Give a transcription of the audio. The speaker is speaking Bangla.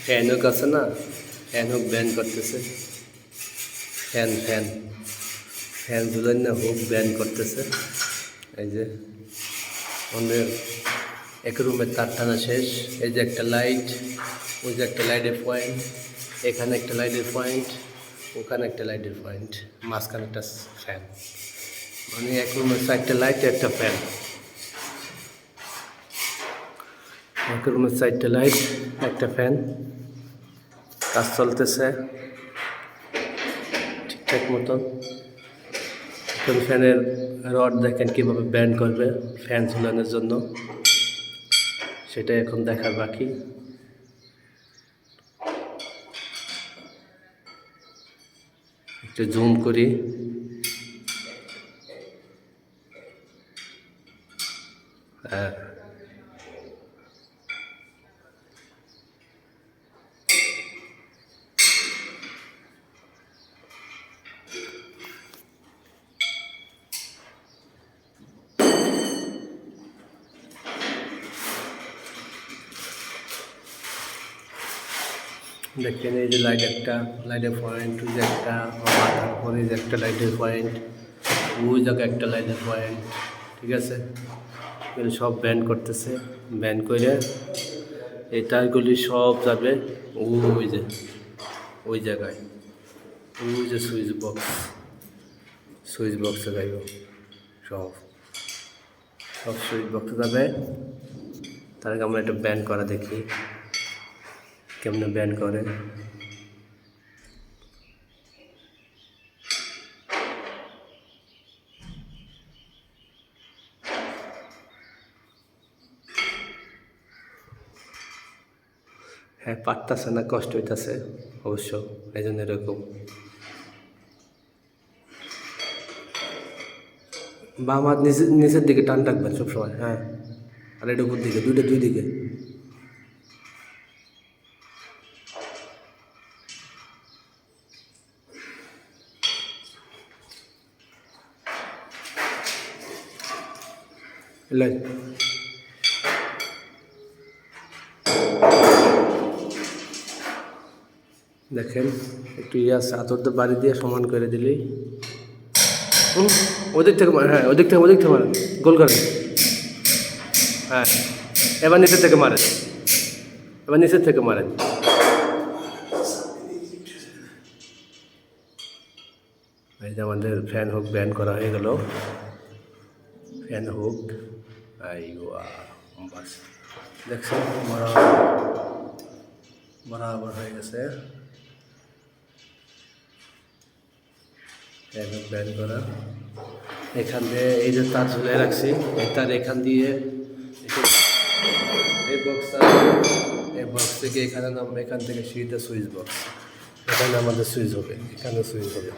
ফ্যান হোক আছে না, ফ্যান হোক ব্যান করতেছে। ফ্যান ফ্যান ফ্যান ঝুলেন না, হোক ব্যান করতেছে। এই যে আমাদের এক রুমের তার টানা শেষ। এই যে একটা লাইট, ওই যে একটা লাইটের পয়েন্ট, এখানে একটা লাইটের পয়েন্ট, ওখানে একটা লাইটের পয়েন্ট, মাঝখানে একটা ফ্যান। মানে এক রুমের 4টা লাইট, একটা ফ্যান। এক রুমের 4টা লাইট, একটা ফ্যান। কাজ চলতেছে ঠিকঠাক মতন। এখন ফ্যানের রড দেখেন কীভাবে ব্যান্ড করবে ফ্যান ঝুলানোর জন্য, সেটা এখন দেখার বাকি। একটু জুম করি। হ্যাঁ, দেখেন এই যে লাইট, একটা লাইটের পয়েন্ট, ওই যে একটা মাথার উপরে যে একটা লাইটের পয়েন্ট, ওই জায়গায় একটা লাইটের পয়েন্ট। ঠিক আছে, এগুলো সব ব্যান্ড করতেছে। ব্যান্ড করে এই তারগুলি সব যাবে ওই যে ওই জায়গায়, ওই যে সুইচ বক্সে যাইব। সব সব সুইচ বক্সে যাবে। তার আগে আমরা একটা ব্যান্ড করা দেখি কেমনে ব্যান্ড করে। হ্যাঁ, পারতেছে না, কষ্ট হইতেছে অবশ্য, এই জন্য এরকম। বাম হাত নিচের দিকে টান রাখবেন সবসময়। হ্যাঁ, আর এটা উপর দিকে, দুই দিকে। দেখেন একটু আতর বাড়ি দিয়ে সমান করে দিলেই। ওদিক থেকে মারেন, হ্যাঁ ওদিক থেকে মারেন, গোল করেন। হ্যাঁ, এবার নিচের থেকে মারেন, এই যে আমাদের ফ্যান হুক ব্যান করা হয়ে গেল। ফ্যান হুক বাস, দেখছেন বরাবর হয়ে গেছে। ফ্যান হুক ব্যান করা। এখান দিয়ে এই যে তার ঝুলে রাখছি, এই তার এখান দিয়ে এই বক্স থেকে এখানে নামবে, এখান থেকে সিধা সুইচ বক্স, এখানে আমাদের সুইচ হবে, এখানে সুইচ হবে।